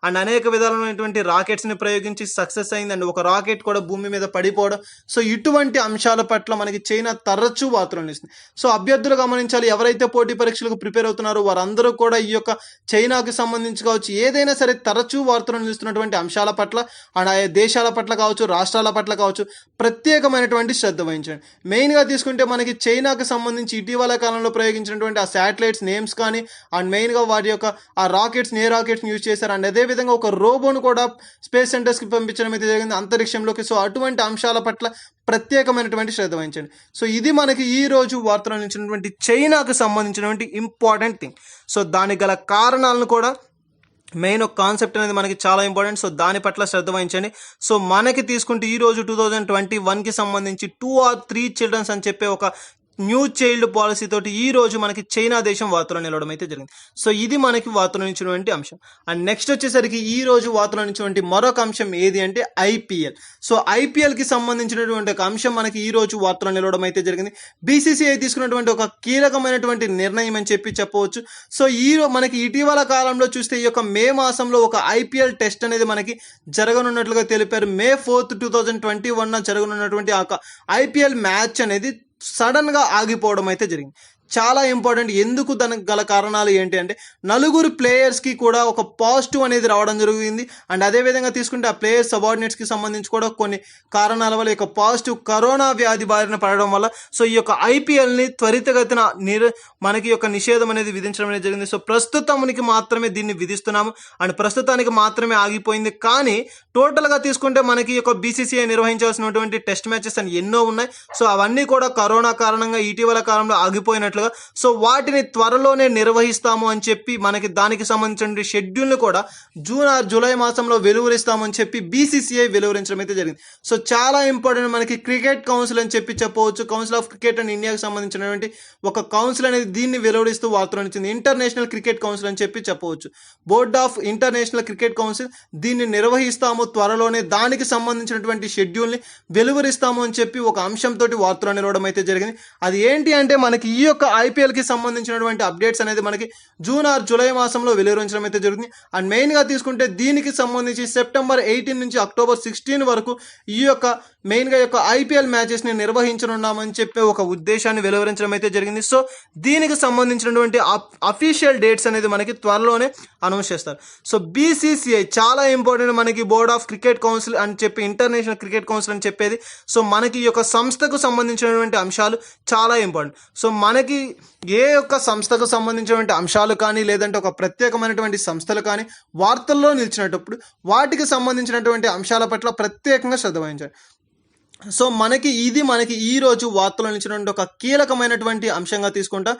S1: అండ్ అనేక విధాలైనటువంటి రాకెట్స్ని ప్రయోగించి సక్సెస్ అయింది. అండ్ ఒక రాకెట్ కూడా భూమి మీద పడిపోవడం. సో ఇటువంటి అంశాల పట్ల మనకి చైనా తరచూ వార్తలు నిలిచింది. సో అభ్యర్థులు గమనించాలి, ఎవరైతే పోటీ పరీక్షలకు ప్రిపేర్ అవుతున్నారో వారందరూ కూడా ఈ యొక్క చైనాకి సంబంధించి కావచ్చు ఏదైనా సరే తరచూ వార్తలు నిలుస్తున్నటువంటి అంశాల పట్ల అండ్ ఆయా దేశాల పట్ల కావచ్చు, రాష్ట్రాల పట్ల కావచ్చు ప్రత్యేకమైనటువంటి శ్రద్ధ వహించండి. మెయిన్గా తీసుకుంటే మనకి చైనాకి సంబంధించి ఇటీవల కాలంలో ప్రయోగించినటువంటి ఆ శాటిలైట్స్ నేమ్స్ కానీ అండ్ మెయిన్గా వాటి యొక్క ఆ రాకెట్స్ ఏ రాకెట్స్ని యూజ్ చేశారు అండ్ అదేవిధంగా ఒక రోబోను కూడా స్పేస్ సెంటర్స్కి పంపించడం అయితే జరిగింది అంతరిక్షంలోకి. సో అటువంటి అంశాల పట్ల ప్రత్యేకమైనటువంటి శ్రద్ధ వహించండి. సో ఇది మనకి ఈ రోజు వార్తలు నిలిచినటువంటి చైనాకు సంబంధించినటువంటి ఇంపార్టెంట్ థింగ్. సో దానికి గల కారణాలను కూడా మెయిన్ ఒక కాన్సెప్ట్ అనేది మనకి చాలా ఇంపార్టెంట్. సో దాని పట్ల శ్రద్ధ వహించండి. సో మనకి తీసుకుంటే ఈ రోజు 2021కి సంబంధించి 2 or 3 చిల్డ్రన్స్ అని చెప్పే ఒక న్యూ చైల్డ్ పాలసీ తోటి ఈ రోజు మనకి చైనా దేశం వార్తలో నిలవడం అయితే జరిగింది. సో ఇది మనకి వార్తలో నిలిచినటువంటి అంశం. అండ్ నెక్స్ట్ వచ్చేసరికి ఈ రోజు వార్తలో నిలిచినటువంటి మరొక అంశం ఏది అంటే ఐపీఎల్. సో ఐపీఎల్కి సంబంధించినటువంటి ఒక అంశం మనకి ఈ రోజు వార్తలో నిలవడం అయితే జరిగింది. బీసీసీఐ తీసుకున్నటువంటి ఒక కీలకమైనటువంటి నిర్ణయం అని చెప్పవచ్చు. సో మనకి ఇటీవల కాలంలో చూస్తే ఈ యొక్క మే మాసంలో ఒక ఐపీఎల్ టెస్ట్ అనేది మనకి జరగనున్నట్లుగా తెలిపారు. May 4th, 2021 జరగనున్నటువంటి ఆ ఐపీఎల్ మ్యాచ్ అనేది సడన్ గా ఆగిపోవడం అయితే జరిగింది. చాలా ఇంపార్టెంట్. ఎందుకు దానికి గల కారణాలు ఏంటి అంటే నలుగురు ప్లేయర్స్కి కూడా ఒక పాజిటివ్ అనేది రావడం జరిగింది. అండ్ అదేవిధంగా తీసుకుంటే ఆ ప్లేయర్ సబార్డినేట్స్కి సంబంధించి కూడా కొన్ని కారణాల వల్ల ఈ పాజిటివ్ కరోనా వ్యాధి బారిన పడడం వల్ల సో ఈ యొక్క ఐపీఎల్ని త్వరితగతిన మనకి యొక్క నిషేధం అనేది విధించడం అనేది జరిగింది. సో ప్రస్తుతానికి మాత్రమే దీన్ని విధిస్తున్నాము అండ్ ప్రస్తుతానికి మాత్రమే ఆగిపోయింది. కానీ టోటల్గా తీసుకుంటే మనకి యొక్క బీసీసీఐ నిర్వహించాల్సినటువంటి టెస్ట్ మ్యాచెస్ అని ఎన్నో ఉన్నాయి. సో అవన్నీ కూడా కరోనా కారణంగా ఇటీవల కాలంలో ఆగిపోయినట్లు సో వాటిని త్వరలోనే నిర్వహిస్తాము అని చెప్పి మనకి దానికి సంబంధించిన షెడ్యూల్ని కూడా జూన్ ఆర్ జూలై మాసంలో వెలువరిస్తామని చెప్పి బీసీసీఐ వెలువరించడం అయితే జరిగింది. సో చాలా ఇంపార్టెంట్. మనకి క్రికెట్ కౌన్సిల్ అని చెప్పవచ్చు. కౌన్సిల్ ఆఫ్ క్రికెట్ అండ్ ఇండియాకి సంబంధించినటువంటి ఒక కౌన్సిల్ అనేది దీన్ని వెలువరిస్తూ వార్తలు నిలిచింది. ఇంటర్నేషనల్ క్రికెట్ కౌన్సిల్ అని చెప్పవచ్చు. Board of international cricket council దీన్ని నిర్వహిస్తాము త్వరలోనే, దానికి సంబంధించినటువంటి షెడ్యూల్ని వెలువరిస్తాము అని చెప్పి ఒక అంశంతో వార్తలు నిలవడం అయితే జరిగింది. అది ఏంటి అంటే మనకి ఈ యొక్క ఐపీఎల్కి సంబంధించినటువంటి అప్డేట్స్ అనేది మనకి జూన్ ఆర్ జూలై మాసంలో వెలువరించడం అయితే జరుగుతుంది. అండ్ మెయిన్గా తీసుకుంటే దీనికి సంబంధించి సెప్టెంబర్ 18 నుంచి అక్టోబర్ 16 వరకు ఈ యొక్క మెయిన్గా యొక్క ఐపీఎల్ మ్యాచెస్ని నిర్వహించనున్నామని చెప్పే ఒక ఉద్దేశాన్ని వెలువరించడం అయితే జరిగింది. సో దీనికి సంబంధించినటువంటి అఫీషియల్ డేట్స్ అనేది మనకి త్వరలోనే అనౌన్స్ చేస్తారు. సో బీసీసీఐ చాలా ఇంపార్టెంట్. మనకి బోర్డ్ ఆఫ్ క్రికెట్ కౌన్సిల్ అని చెప్పి ఇంటర్నేషనల్ క్రికెట్ కౌన్సిల్ అని చెప్పేది. సో మనకి ఈ యొక్క సంస్థకు సంబంధించినటువంటి అంశాలు చాలా ఇంపార్టెంట్. సో మనకి ఏ యొక్క సంస్థకు సంబంధించినటువంటి అంశాలు కానీ లేదంటే ఒక ప్రత్యేకమైనటువంటి సంస్థలు కానీ వార్తల్లో నిలిచినప్పుడు వాటికి సంబంధించినటువంటి అంశాల పట్ల ప్రత్యేకంగా శ్రద్ధ వహించాలి. సో మనకి ఈ రోజు వార్తలో నిలిచినటువంటి ఒక కీలకమైనటువంటి అంశంగా తీసుకుంటా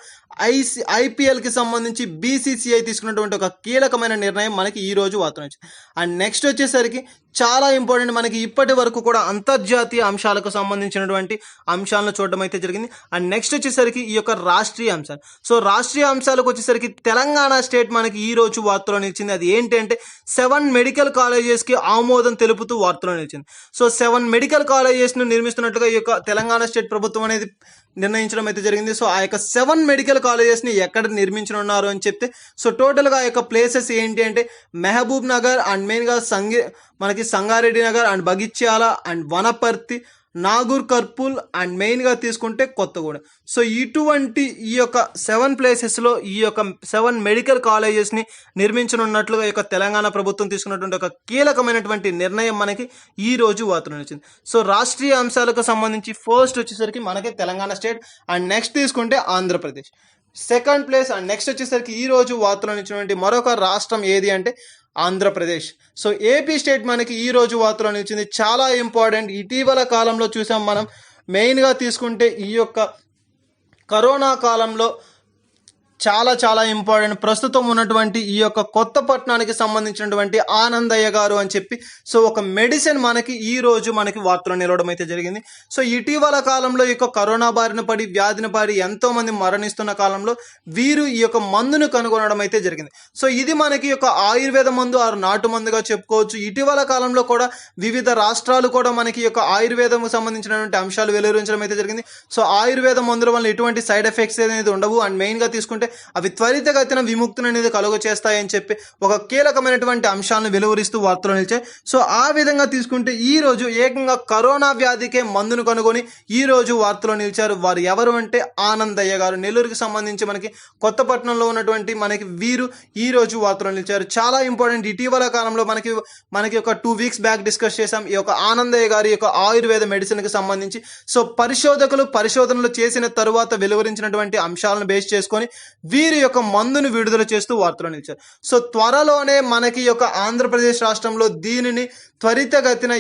S1: ఐపీఎల్కి సంబంధించి బీసీసీఐ తీసుకున్నటువంటి ఒక కీలకమైన నిర్ణయం మనకి ఈ రోజు వార్తలో నిలిచింది. అండ్ నెక్స్ట్ వచ్చేసరికి చాలా ఇంపార్టెంట్. మనకి ఇప్పటి వరకు కూడా అంతర్జాతీయ అంశాలకు సంబంధించినటువంటి అంశాలను చూడడం అయితే జరిగింది. అండ్ నెక్స్ట్ వచ్చేసరికి ఈ యొక్క రాష్ట్రీయ అంశాలు. సో రాష్ట్రీయ అంశాలకు వచ్చేసరికి తెలంగాణ స్టేట్ మనకి ఈ రోజు వార్తలో నిలిచింది. అది ఏంటంటే 7 మెడికల్ కాలేజెస్కి ఆమోదం తెలుపుతూ వార్తలో నిలిచింది. సో 7 మెడికల్ కాలేజెస్ను నిర్మిస్తున్నట్టుగా ఈ యొక్క తెలంగాణ స్టేట్ ప్రభుత్వం అనేది నిర్ణయించడం అయితే జరిగింది. సో ఆ యొక్క 7 మెడికల్ కాలేజెస్ని ఎక్కడ నిర్మించనున్నారు అని చెప్తే సో టోటల్గా ఆ యొక్క ప్లేసెస్ ఏంటి అంటే మహబూబ్ నగర్ అండ్ మెయిన్గా మనకి సంగారెడ్డి నగర్ అండ్ బగిచ్యాల and Wanaparthy, Nagarkurnool and మెయిన్గా తీసుకుంటే కొత్తగూడెం. సో ఇటువంటి ఈ యొక్క 7 ప్లేసెస్లో ఈ యొక్క 7 మెడికల్ కాలేజెస్ని నిర్మించనున్నట్లుగా ఈ యొక్క తెలంగాణ ప్రభుత్వం తీసుకున్నటువంటి ఒక కీలకమైనటువంటి నిర్ణయం మనకి ఈ రోజు వార్తలు నిలిచింది. సో రాష్ట్రీయ అంశాలకు సంబంధించి ఫస్ట్ వచ్చేసరికి మనకి తెలంగాణ స్టేట్ అండ్ నెక్స్ట్ తీసుకుంటే Andhra Pradesh second place. And next వచ్చేసరికి ఈ రోజు వార్తలు నిలిచినటువంటి మరొక రాష్ట్రం ఏది అంటే ఆంధ్రప్రదేశ్. సో ఏపీ స్టేట్ మనకి ఈ రోజు వార్తలో నిలిచింది. చాలా ఇంపార్టెంట్. ఇటీవల కాలంలో చూసాం మనం మెయిన్గా తీసుకుంటే ఈ యొక్క కరోనా కాలంలో చాలా ఇంపార్టెంట్. ప్రస్తుతం ఉన్నటువంటి ఈ యొక్క కొత్తపట్నానికి సంబంధించినటువంటి ఆనందయ్య గారు అని చెప్పి సో ఒక మెడిసిన్ మనకి ఈ రోజు మనకి వార్తలో నిలవడం అయితే జరిగింది. సో ఇటీవల కాలంలో ఈ యొక్క కరోనా బారిన పడి వ్యాధిని పడి ఎంతో మంది మరణిస్తున్న కాలంలో వీరు ఈ యొక్క మందును కనుగొనడం అయితే జరిగింది. సో ఇది మనకి యొక్క ఆయుర్వేద మందు ఆరు నాటు మందుగా చెప్పుకోవచ్చు. ఇటీవల కాలంలో కూడా వివిధ రాష్ట్రాలు కూడా మనకి యొక్క ఆయుర్వేదం సంబంధించినటువంటి అంశాలు వెలువరించడం అయితే జరిగింది. సో ఆయుర్వేద మందుల వల్ల ఎటువంటి సైడ్ ఎఫెక్ట్స్ అనేది ఉండవు అండ్ మెయిన్గా తీసుకుంటే అవి త్వరితగతిన విముక్తిని అనేది కలుగ చేస్తాయని చెప్పి ఒక కీలకమైనటువంటి అంశాలను వెలువరిస్తూ వార్తలు నిలిచాయి. సో ఆ విధంగా తీసుకుంటే ఈ రోజు ఏకంగా కరోనా వ్యాధికే మందును కనుగొని ఈ రోజు వార్తలో నిలిచారు. వారు ఎవరు అంటే ఆనందయ్య గారు. నెల్లూరుకి సంబంధించి మనకి కొత్తపట్నంలో ఉన్నటువంటి మనకి వీరు ఈ రోజు వార్తలో నిలిచారు. చాలా ఇంపార్టెంట్. ఇటీవల కాలంలో మనకి ఒక 2 వీక్స్ బ్యాక్ డిస్కస్ చేసాం ఈ యొక్క ఆనందయ్య గారి యొక్క ఆయుర్వేద మెడిసిన్కి సంబంధించి. సో పరిశోధనలు చేసిన తరువాత వెలువరించినటువంటి అంశాలను బేస్ చేసుకొని వీరి యొక్క మందును విడుదల చేస్తూ వార్తలు నిలిచారు. సో త్వరలోనే మనకి యొక్క ఆంధ్రప్రదేశ్ రాష్ట్రంలో దీనిని త్వరితగతిన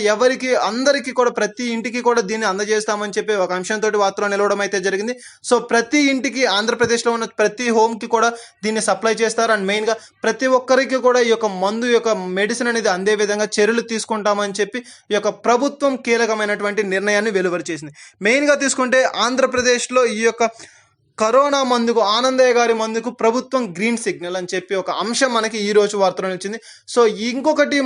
S1: అందరికీ కూడా ప్రతి ఇంటికి కూడా దీన్ని అందజేస్తామని చెప్పి ఒక అంశంతో వార్తలో నిలవడం అయితే జరిగింది. సో ప్రతి ఇంటికి ఆంధ్రప్రదేశ్లో ఉన్న ప్రతి హోమ్కి కూడా దీన్ని సప్లై చేస్తారు. అండ్ మెయిన్గా ప్రతి ఒక్కరికి కూడా ఈ యొక్క మందు యొక్క మెడిసిన్ అనేది అందే విధంగా చర్యలు తీసుకుంటామని చెప్పి ఈ యొక్క ప్రభుత్వం కీలకమైనటువంటి నిర్ణయాన్ని వెలువరి చేసింది. మెయిన్గా తీసుకుంటే ఆంధ్రప్రదేశ్లో ఈ యొక్క కరోనా మందుకు, ఆనందయ్య గారి మందుకు ప్రభుత్వం గ్రీన్ సిగ్నల్ అని చెప్పి ఒక అంశం మనకి ఈ రోజు వార్తలో వచ్చింది. సో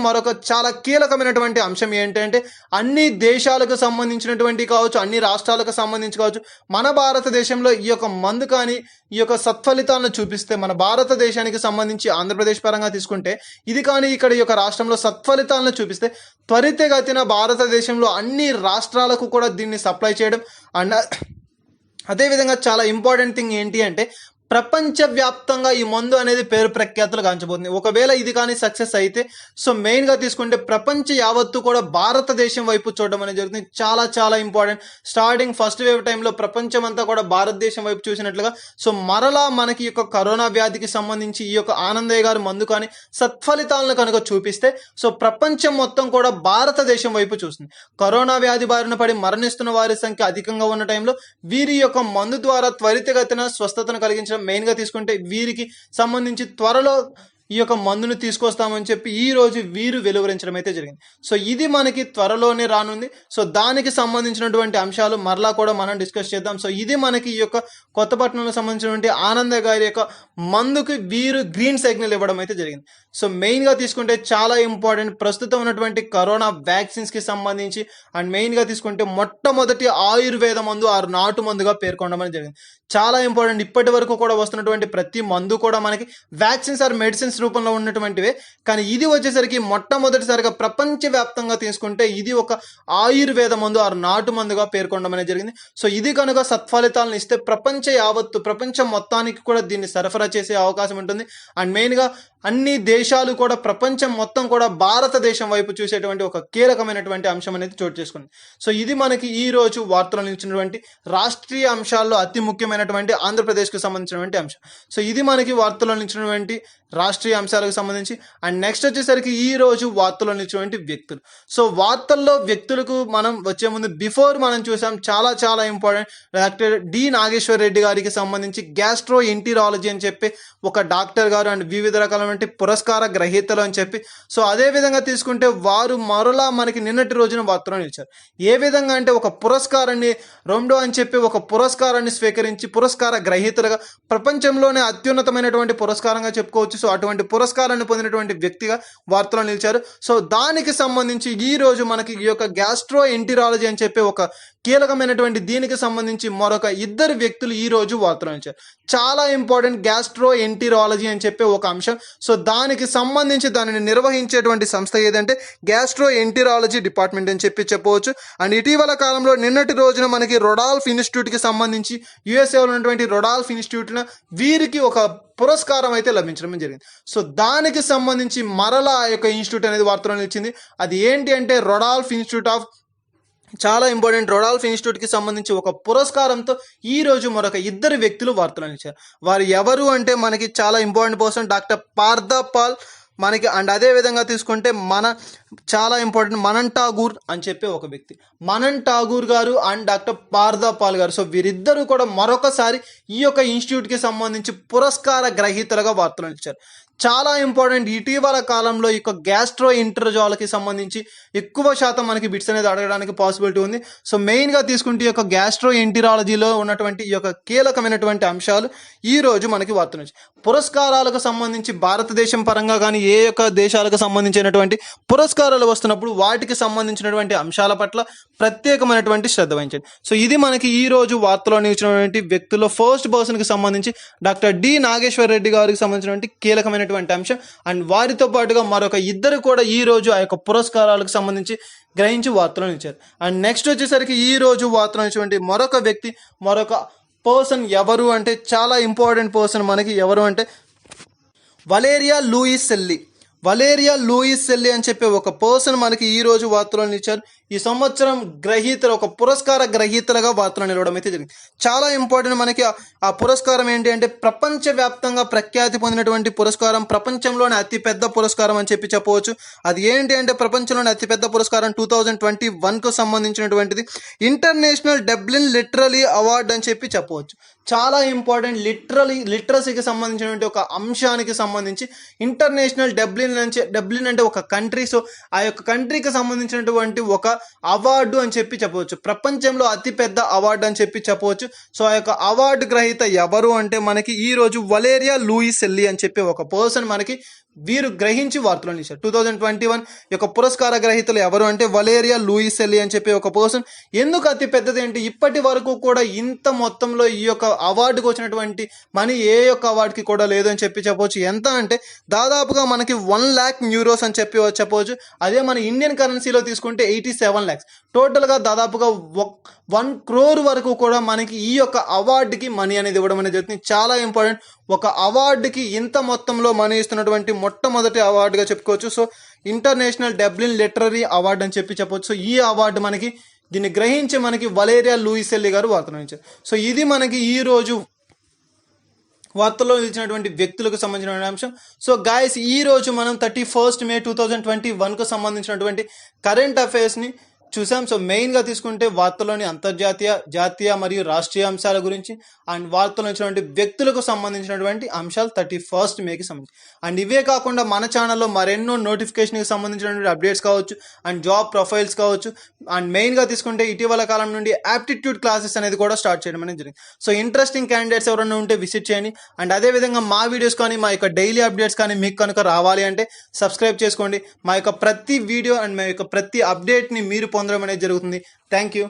S1: మరొక చాలా కీలకమైనటువంటి అంశం ఏంటంటే అన్ని దేశాలకు సంబంధించినటువంటి కావచ్చు, అన్ని రాష్ట్రాలకు సంబంధించి కావచ్చు, మన భారతదేశంలో ఈ యొక్క మందు కానీ ఈ యొక్క సత్ఫలితాలను చూపిస్తే, మన భారతదేశానికి సంబంధించి ఆంధ్రప్రదేశ్ పరంగా తీసుకుంటే ఇది కానీ ఇక్కడ ఈ యొక్క రాష్ట్రంలో సత్ఫలితాలను చూపిస్తే త్వరితగతిన భారతదేశంలో అన్ని రాష్ట్రాలకు కూడా దీన్ని సప్లై చేయడం. అండ్ అదేవిధంగా చాలా ఇంపార్టెంట్ థింగ్ ఏంటి అంటే ప్రపంచవ్యాప్తంగా ఈ మందు అనేది పేరు ప్రఖ్యాతులు గాంచబోతుంది. ఒకవేళ ఇది కానీ సక్సెస్ అయితే సో మెయిన్గా తీసుకుంటే ప్రపంచ యావత్తు కూడా భారతదేశం వైపు చూడడం అనేది జరుగుతుంది. చాలా చాలా ఇంపార్టెంట్. స్టార్టింగ్ ఫస్ట్ వేవ్ టైంలో ప్రపంచం అంతా కూడా భారతదేశం వైపు చూసినట్లుగా సో మరలా మనకి యొక్క కరోనా వ్యాధికి సంబంధించి ఈ యొక్క ఆనందయ్య గారి మందు కానీ సత్ఫలితాలను కనుక చూపిస్తే సో ప్రపంచం మొత్తం కూడా భారతదేశం వైపు చూస్తుంది. కరోనా వ్యాధి బారిన పడి మరణిస్తున్న వారి సంఖ్య అధికంగా ఉన్న టైంలో వీరి యొక్క మందు ద్వారా త్వరితగతిన స్వస్థతను కలిగించడం, మెయిన్గా తీసుకుంటే వీరికి సంబంధించి త్వరలో ఈ యొక్క మందును తీసుకొస్తామని చెప్పి ఈ రోజు వీరు వెలువరించడం అయితే జరిగింది. సో ఇది మనకి త్వరలోనే రానుంది. సో దానికి సంబంధించినటువంటి అంశాలు మరలా కూడా మనం డిస్కస్ చేద్దాం. సో ఇది మనకి ఈ యొక్క కొత్తపట్నంలో సంబంధించినటువంటి ఆనంద గారి యొక్క మందుకి వీరు గ్రీన్ సిగ్నల్ ఇవ్వడం అయితే జరిగింది. సో మెయిన్గా తీసుకుంటే చాలా ఇంపార్టెంట్ ప్రస్తుతం ఉన్నటువంటి కరోనా వ్యాక్సిన్స్కి సంబంధించి అండ్ మెయిన్గా తీసుకుంటే మొట్టమొదటి ఆయుర్వేద మందు ఆ నాటు మందుగా పేర్కొనడం అనేది జరిగింది. చాలా ఇంపార్టెంట్. ఇప్పటి వరకు కూడా వస్తున్నటువంటి ప్రతి మందు కూడా మనకి వ్యాక్సిన్స్ ఆర్ మెడిసిన్స్ రూపంలో ఉన్నటువంటివే, కానీ ఇది వచ్చేసరికి మొట్టమొదటిసారిగా ప్రపంచవ్యాప్తంగా తీసుకుంటే ఇది ఒక ఆయుర్వేద మందు ఆరు నాటు మందుగా పేర్కొనడం అనేది జరిగింది. సో ఇది కనుక సత్ఫలితాలను ఇస్తే ప్రపంచం మొత్తానికి కూడా దీన్ని సరఫరా చేసే అవకాశం ఉంటుంది. అండ్ మెయిన్గా అన్ని దేశాలు కూడా ప్రపంచం మొత్తం కూడా భారతదేశం వైపు చూసేటువంటి ఒక కీలకమైనటువంటి అంశం అనేది చోటు చేసుకుంది. సో ఇది మనకి ఈ రోజు వార్తలు నిలిచినటువంటి రాష్ట్రీయ అంశాల్లో అతి ముఖ్యమైనటువంటి ఆంధ్రప్రదేశ్కి సంబంధించినటువంటి అంశం. సో ఇది మనకి వార్తల్లో నిలిచినటువంటి రాష్ట్రీయ అంశాలకు సంబంధించి. అండ్ నెక్స్ట్ వచ్చేసరికి ఈ రోజు వార్తల్లో నిలిచినటువంటి వ్యక్తులు. సో వార్తల్లో వ్యక్తులకు మనం వచ్చే ముందు బిఫోర్ మనం చూసాం చాలా చాలా important doctor D Nageshwar Reddy గారికి సంబంధించి గ్యాస్ట్రో ఎంటరాలజీ అని చెప్పి ఒక డాక్టర్ గారు అండ్ వివిధ రకాలైన పురస్కార గ్రహీతలు అని చెప్పి సో అదే విధంగా తీసుకుంటే వారు మరలా మనకి నిన్నటి రోజున వార్తలో నిలిచారు. ఏ విధంగా అంటే ఒక పురస్కారాన్ని రొండో అని చెప్పి ఒక పురస్కారాన్ని స్వీకరించి పురస్కార గ్రహీతలుగా ప్రపంచంలోనే అత్యున్నతమైనటువంటి పురస్కారంగా చెప్పుకోవచ్చు. సో అటువంటి పురస్కారాన్ని పొందినటువంటి వ్యక్తిగా వార్తలో నిలిచారు. సో దానికి సంబంధించి ఈ రోజు మనకి ఈ యొక్క గ్యాస్ట్రో ఎంటరాలజీ అని చెప్పి ఒక కీలకమైనటువంటి దీనికి సంబంధించి మరొక ఇద్దరు వ్యక్తులు ఈ రోజు వార్తలో నిలిచారు. చాలా ఇంపార్టెంట్ గ్యాస్ట్రో ఎంటరాలజీ అని చెప్పి ఒక అంశం. సో దానికి సంబంధించి దానిని నిర్వహించేటువంటి సంస్థ ఏదంటే గ్యాస్ట్రో ఎంటరాలజీ డిపార్ట్మెంట్ అని చెప్పి చెప్పవచ్చు. అండ్ ఇటీవల కాలంలో నిన్నటి రోజున మనకి రొడాల్ఫ్ ఇన్స్టిట్యూట్కి సంబంధించి యుఎస్ఏలో ఉన్నటువంటి రొడాల్ఫ్ ఇన్స్టిట్యూట్న వీరికి ఒక పురస్కారం అయితే లభించడం జరిగింది. సో దానికి సంబంధించి మరలా ఆ యొక్క ఇన్స్టిట్యూట్ అనేది వార్తలో నిలిచింది. అది ఏంటి అంటే రొడాల్ఫ్ ఇన్స్టిట్యూట్ ఆఫ్ చాలా ఇంపార్టెంట్ రొడాల్ఫ్ ఇన్స్టిట్యూట్కి సంబంధించి ఒక పురస్కారంతో ఈ రోజు మరొక ఇద్దరు వ్యక్తులు వార్తలు నిలిచారు. వారు ఎవరు అంటే మనకి చాలా important person doctor Partha Pal మనకి. అండ్ అదే విధంగా తీసుకుంటే చాలా ఇంపార్టెంట్ మనన్ ఠాగూర్ అని చెప్పి ఒక వ్యక్తి, మనన్ ఠాగూర్ గారు అండ్ డాక్టర్ పార్థ పాల్ గారు. సో వీరిద్దరూ కూడా మరొకసారి ఈ యొక్క ఇన్స్టిట్యూట్కి సంబంధించి పురస్కార గ్రహీతలుగా వార్తలు నిలిచారు. చాలా ఇంపార్టెంట్. ఇటీవల కాలంలో ఈ యొక్క గ్యాస్ట్రో ఎంటరాలజీకి సంబంధించి ఎక్కువ శాతం మనకి బిట్స్ అనేది అడగడానికి పాసిబిలిటీ ఉంది. సో మెయిన్గా తీసుకుంటే ఈ యొక్క గ్యాస్ట్రో ఎంటరాలజీలో ఉన్నటువంటి ఈ యొక్క కీలకమైనటువంటి అంశాలు ఈ రోజు మనకి వార్త నుంచి పురస్కారాలకు సంబంధించి భారతదేశం పరంగా కానీ ఏ యొక్క దేశాలకు సంబంధించినటువంటి పురస్కారాలు వస్తున్నప్పుడు వాటికి సంబంధించినటువంటి అంశాల పట్ల ప్రత్యేకమైనటువంటి శ్రద్ధ వహించండి. సో ఇది మనకి ఈ రోజు వార్తలో నిలిచినటువంటి వ్యక్తుల్లో ఫస్ట్ పర్సన్కి సంబంధించి డాక్టర్ డి నాగేశ్వర్ రెడ్డి గారికి సంబంధించినటువంటి కీలకమైనటువంటి అంశం. అండ్ వారితో పాటుగా మరొక ఇద్దరు కూడా ఈ రోజు ఆ యొక్క పురస్కారాలకు సంబంధించి గ్రహించి వార్తలు నిలిచారు. అండ్ నెక్స్ట్ వచ్చేసరికి ఈ రోజు వార్తలు నిలిచినటువంటి మరొక వ్యక్తి మరొక పర్సన్ ఎవరు అంటే చాలా ఇంపార్టెంట్ పర్సన్ మనకి ఎవరు అంటే వలేరియా లూయిస్ సెల్లి. వలేరియా లూయిస్ సెల్లి అని చెప్పే ఒక పర్సన్ మనకి ఈ రోజు వార్తలో నిలిచారు. ఈ సంవత్సరం గ్రహీతలు ఒక పురస్కార గ్రహీతలుగా వార్తలు నిలవడం అయితే జరిగింది. చాలా ఇంపార్టెంట్. మనకి ఆ పురస్కారం ఏంటి అంటే ప్రపంచవ్యాప్తంగా ప్రఖ్యాతి పొందినటువంటి పురస్కారం, ప్రపంచంలోని అతిపెద్ద పురస్కారం అని చెప్పవచ్చు. అది ఏంటి అంటే ప్రపంచంలోని అతిపెద్ద పురస్కారం 2021కు సంబంధించినటువంటిది ఇంటర్నేషనల్ డబ్లిన్ లిటరరీ అవార్డు అని చెప్పవచ్చు. చాలా ఇంపార్టెంట్. లిటరసీకి సంబంధించినటువంటి ఒక అంశానికి సంబంధించి ఇంటర్నేషనల్ డబ్లిన్ అంటే ఒక కంట్రీ. సో ఆ యొక్క కంట్రీకి సంబంధించినటువంటి ఒక అవార్డు అని చెప్పవచ్చు. ప్రపంచంలో అతిపెద్ద అవార్డు అని చెప్పవచ్చు. సో ఆ యొక్క అవార్డు గ్రహీత ఎవరు అంటే మనకి ఈ రోజు వలేరియా లూయిస్ సెల్లి అని చెప్పి ఒక పర్సన్ మనకి వీరు గ్రహించి వార్తలు నిలిచారు. 2021 యొక్క పురస్కార గ్రహీతలు ఎవరు అంటే వలేరియా లూయిస్ సెల్లి అని చెప్పి ఒక పర్సన్. ఎందుకు అతి పెద్దది అంటే ఇప్పటి వరకు కూడా ఇంత మొత్తంలో ఈ యొక్క అవార్డుకు వచ్చినటువంటి మనీ ఏ యొక్క అవార్డుకి కూడా లేదు అని చెప్పవచ్చు. ఎంత అంటే దాదాపుగా మనకి 1 lakh యూరోస్ అని చెప్పవచ్చు. అదే మన ఇండియన్ కరెన్సీలో తీసుకుంటే 87 lakhs. టోటల్గా దాదాపుగా 1 crore వరకు కూడా మనకి ఈ యొక్క అవార్డుకి మనీ అనేది ఇవ్వడం అనేది జరుగుతుంది. చాలా ఇంపార్టెంట్. ఒక అవార్డుకి ఇంత మొత్తంలో మనీ ఇస్తున్నటువంటి మొట్టమొదటి అవార్డుగా చెప్పుకోవచ్చు. So international Dublin literary award అని చెప్పవచ్చు. సో ఈ అవార్డు మనకి దీన్ని గ్రహించి మనకి వలేరియా లూయిస్ సెల్లి గారు వార్తలు ఇచ్చారు. సో ఇది మనకి ఈ రోజు వార్తల్లో నిలిచినటువంటి వ్యక్తులకు సంబంధించిన అంశం. సో గాయస్, ఈ రోజు మనం 31st May 2021కు సంబంధించినటువంటి కరెంట్ అఫైర్స్ని చూసాం. సో మెయిన్గా తీసుకుంటే వార్తల్లోని అంతర్జాతీయ, జాతీయ మరియు రాష్ట్రీయ అంశాల గురించి అండ్ వార్తలు వచ్చినటువంటి వ్యక్తులకు సంబంధించినటువంటి అంశాలు 31st Mayకి సంబంధించి. అండ్ ఇవే కాకుండా మన ఛానల్లో మరెన్నో నోటిఫికేషన్కి సంబంధించినటువంటి అప్డేట్స్ కావచ్చు అండ్ జాబ్ ప్రొఫైల్స్ కావచ్చు. అండ్ మెయిన్గా తీసుకుంటే ఇటీవల కాలం నుండి యాప్టిట్యూడ్ క్లాసెస్ అనేది కూడా స్టార్ట్ చేయడం అనేది జరిగింది. సో ఇంట్రెస్టింగ్ క్యాండిడేట్స్ ఎవరైనా ఉంటే విజిట్ చేయండి. అండ్ అదేవిధంగా మా వీడియోస్ కానీ మా యొక్క డైలీ అప్డేట్స్ కానీ మీకు కనుక రావాలి అంటే సబ్స్క్రైబ్ చేసుకోండి. మా యొక్క ప్రతి వీడియో అండ్ మా యొక్క ప్రతి అప్డేట్ని మీరు పొందడం అనేది జరుగుతుంది. Thank you.